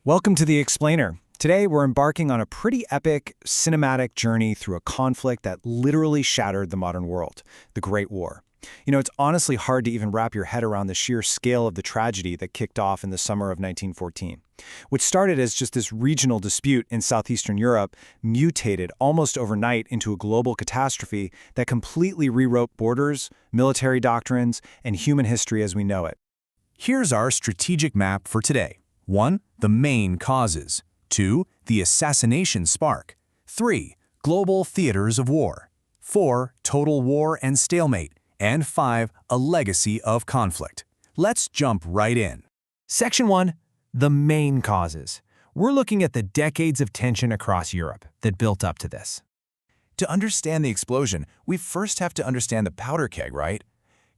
Welcome to The Explainer. Today, we're embarking on a pretty epic, cinematic journey through a conflict that literally shattered the modern world, the Great War. It's honestly hard to even wrap your head around the sheer scale of the tragedy that kicked off in the summer of 1914, which started as just this regional dispute in southeastern Europe, mutated almost overnight into a global catastrophe that completely rewrote borders, military doctrines, and human history as we know it. Here's our strategic map for today. 1. The main causes. 2. The assassination spark. 3. Global theaters of war. 4. Total war and stalemate. And 5. A legacy of conflict. Let's jump right in. Section 1. The main causes. We're looking at the decades of tension across Europe that built up to this. To understand the explosion, we first have to understand the powder keg, right?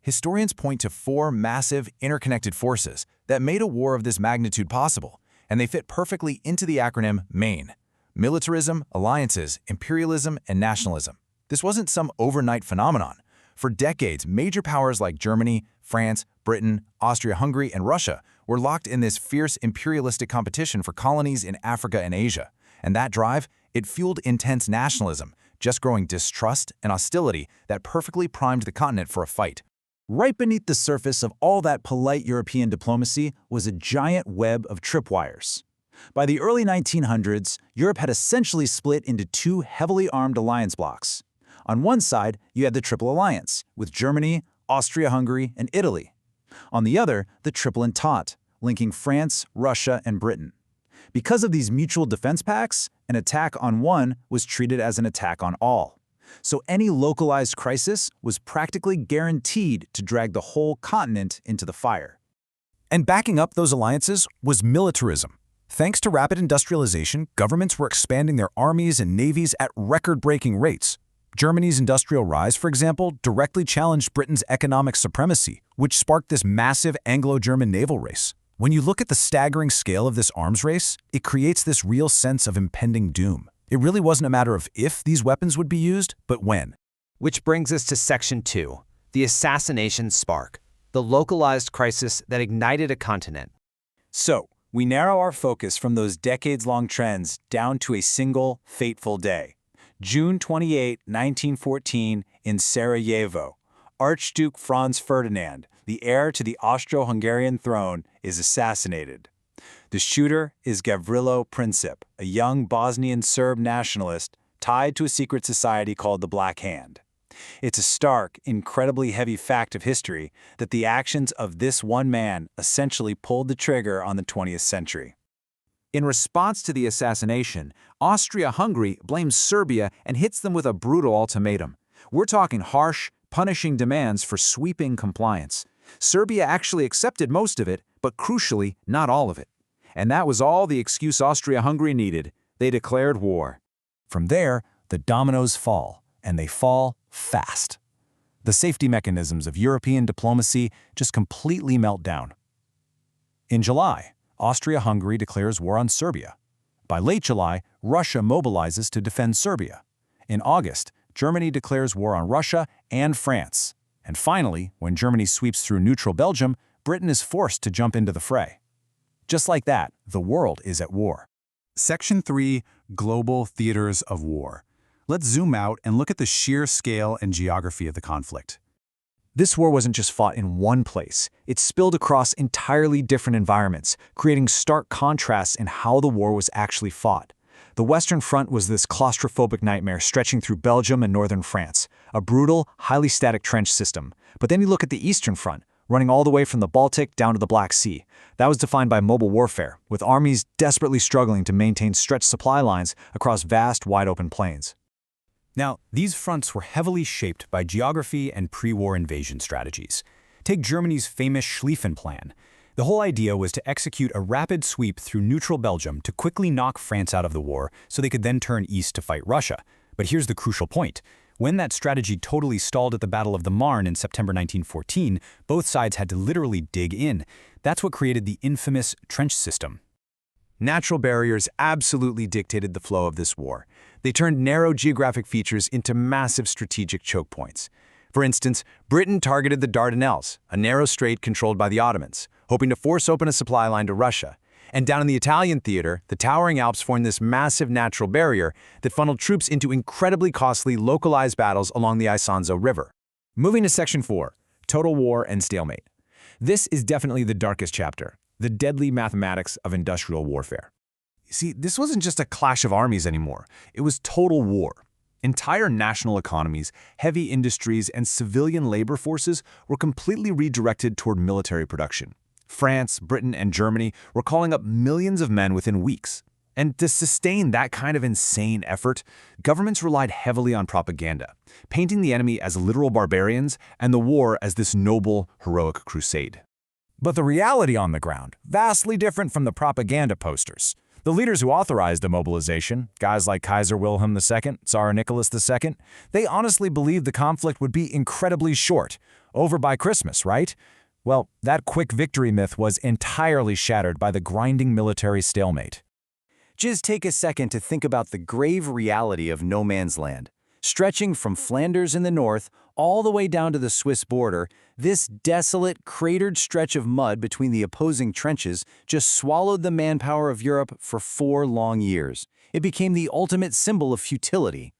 Historians point to 4 massive, interconnected forces that made a war of this magnitude possible, and they fit perfectly into the acronym MAIN: militarism, alliances, imperialism, and nationalism. This wasn't some overnight phenomenon. For decades, major powers like Germany, France, Britain, Austria-Hungary, and Russia were locked in this fierce imperialistic competition for colonies in Africa and Asia. And that drive, it fueled intense nationalism, just growing distrust and hostility that perfectly primed the continent for a fight. Right beneath the surface of all that polite European diplomacy was a giant web of tripwires. By the early 1900s, Europe had essentially split into 2 heavily armed alliance blocs. On one side, you had the Triple Alliance, with Germany, Austria-Hungary, and Italy. On the other, the Triple Entente, linking France, Russia, and Britain. Because of these mutual defense pacts, an attack on one was treated as an attack on all. So any localized crisis was practically guaranteed to drag the whole continent into the fire. And backing up those alliances was militarism. Thanks to rapid industrialization, governments were expanding their armies and navies at record-breaking rates. Germany's industrial rise, for example, directly challenged Britain's economic supremacy, which sparked this massive Anglo-German naval race. When you look at the staggering scale of this arms race, it creates this real sense of impending doom. It really wasn't a matter of if these weapons would be used, but when. Which brings us to Section 2, the assassination spark, the localized crisis that ignited a continent. So, we narrow our focus from those decades-long trends down to a single, fateful day. June 28, 1914, in Sarajevo, Archduke Franz Ferdinand, the heir to the Austro-Hungarian throne, is assassinated. The shooter is Gavrilo Princip, a young Bosnian Serb nationalist tied to a secret society called the Black Hand. It's a stark, incredibly heavy fact of history that the actions of this one man essentially pulled the trigger on the 20th century. In response to the assassination, Austria-Hungary blames Serbia and hits them with a brutal ultimatum. We're talking harsh, punishing demands for sweeping compliance. Serbia actually accepted most of it, but crucially, not all of it. And that was all the excuse Austria-Hungary needed. They declared war. From there, the dominoes fall, and they fall fast. The safety mechanisms of European diplomacy just completely melt down. In July, Austria-Hungary declares war on Serbia. By late July, Russia mobilizes to defend Serbia. In August, Germany declares war on Russia and France. And finally, when Germany sweeps through neutral Belgium, Britain is forced to jump into the fray. Just like that, the world is at war. Section 3. Global theaters of war. Let's zoom out and look at the sheer scale and geography of the conflict. This war wasn't just fought in one place. It spilled across entirely different environments, creating stark contrasts in how the war was actually fought. The Western Front was this claustrophobic nightmare stretching through Belgium and northern France, a brutal, highly static trench system. But then you look at the Eastern Front, running all the way from the Baltic down to the Black Sea. That was defined by mobile warfare, with armies desperately struggling to maintain stretched supply lines across vast, wide-open plains. Now, these fronts were heavily shaped by geography and pre-war invasion strategies. Take Germany's famous Schlieffen Plan. The whole idea was to execute a rapid sweep through neutral Belgium to quickly knock France out of the war so they could then turn east to fight Russia. But here's the crucial point. When that strategy totally stalled at the Battle of the Marne in September 1914, both sides had to literally dig in. That's what created the infamous trench system. Natural barriers absolutely dictated the flow of this war. They turned narrow geographic features into massive strategic choke points. For instance, Britain targeted the Dardanelles, a narrow strait controlled by the Ottomans, hoping to force open a supply line to Russia. And down in the Italian theater, the towering Alps formed this massive natural barrier that funneled troops into incredibly costly localized battles along the Isonzo River. Moving to Section 4, Total War and Stalemate. This is definitely the darkest chapter, the deadly mathematics of industrial warfare. See, this wasn't just a clash of armies anymore. It was total war. Entire national economies, heavy industries, and civilian labor forces were completely redirected toward military production. France, Britain, and Germany were calling up millions of men within weeks. And to sustain that kind of insane effort, governments relied heavily on propaganda, painting the enemy as literal barbarians and the war as this noble, heroic crusade. But the reality on the ground, vastly different from the propaganda posters. The leaders who authorized the mobilization, guys like Kaiser Wilhelm II, Tsar Nicholas II, they honestly believed the conflict would be incredibly short, over by Christmas, right? Well, that quick victory myth was entirely shattered by the grinding military stalemate. Just take a second to think about the grave reality of no man's land. Stretching from Flanders in the north all the way down to the Swiss border, this desolate, cratered stretch of mud between the opposing trenches just swallowed the manpower of Europe for 4 long years. It became the ultimate symbol of futility.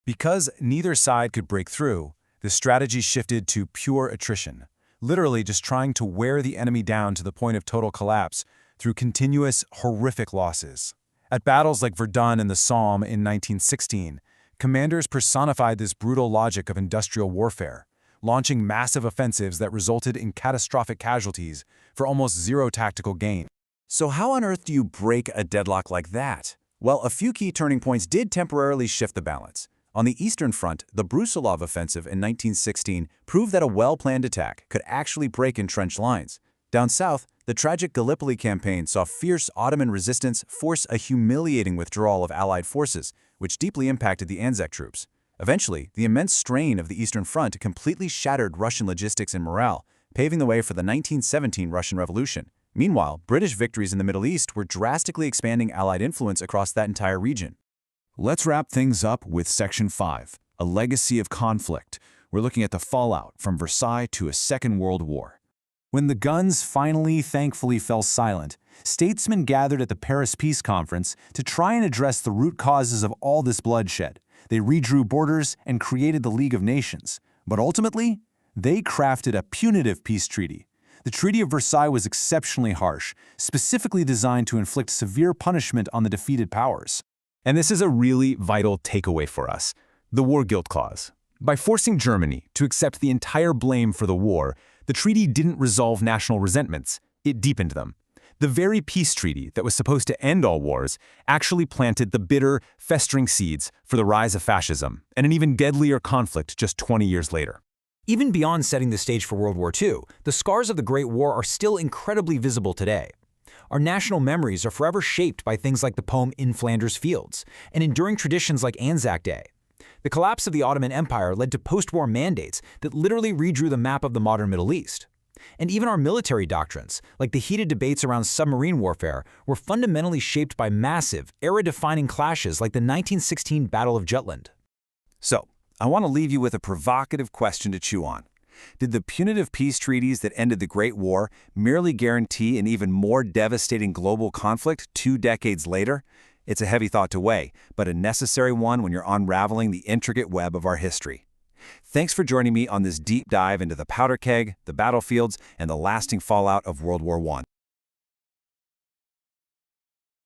Because neither side could break through, the strategy shifted to pure attrition, literally just trying to wear the enemy down to the point of total collapse through continuous, horrific losses. At battles like Verdun and the Somme in 1916, commanders personified this brutal logic of industrial warfare, launching massive offensives that resulted in catastrophic casualties for almost zero tactical gain. So how on earth do you break a deadlock like that? Well, a few key turning points did temporarily shift the balance. On the Eastern Front, the Brusilov offensive in 1916 proved that a well-planned attack could actually break entrenched lines. Down south, the tragic Gallipoli campaign saw fierce Ottoman resistance force a humiliating withdrawal of Allied forces, which deeply impacted the Anzac troops. Eventually, the immense strain of the Eastern Front completely shattered Russian logistics and morale, paving the way for the 1917 Russian Revolution. Meanwhile, British victories in the Middle East were drastically expanding Allied influence across that entire region. Let's wrap things up with Section 5, a legacy of conflict. We're looking at the fallout from Versailles to a Second World War. When the guns finally, thankfully fell silent, statesmen gathered at the Paris Peace Conference to try and address the root causes of all this bloodshed. They redrew borders and created the League of Nations. But ultimately, they crafted a punitive peace treaty. The Treaty of Versailles was exceptionally harsh, specifically designed to inflict severe punishment on the defeated powers. And this is a really vital takeaway for us: the War Guilt Clause. By forcing Germany to accept the entire blame for the war, the treaty didn't resolve national resentments, it deepened them. The very peace treaty that was supposed to end all wars actually planted the bitter, festering seeds for the rise of fascism and an even deadlier conflict just 20 years later. Even beyond setting the stage for World War II, the scars of the Great War are still incredibly visible today. Our national memories are forever shaped by things like the poem In Flanders Fields and enduring traditions like Anzac Day. The collapse of the Ottoman Empire led to post-war mandates that literally redrew the map of the modern Middle East. And even our military doctrines, like the heated debates around submarine warfare, were fundamentally shaped by massive, era-defining clashes like the 1916 Battle of Jutland. So, I want to leave you with a provocative question to chew on. Did the punitive peace treaties that ended the Great War merely guarantee an even more devastating global conflict 2 decades later? It's a heavy thought to weigh, but a necessary one when you're unraveling the intricate web of our history. Thanks for joining me on this deep dive into the powder keg, the battlefields, and the lasting fallout of World War I.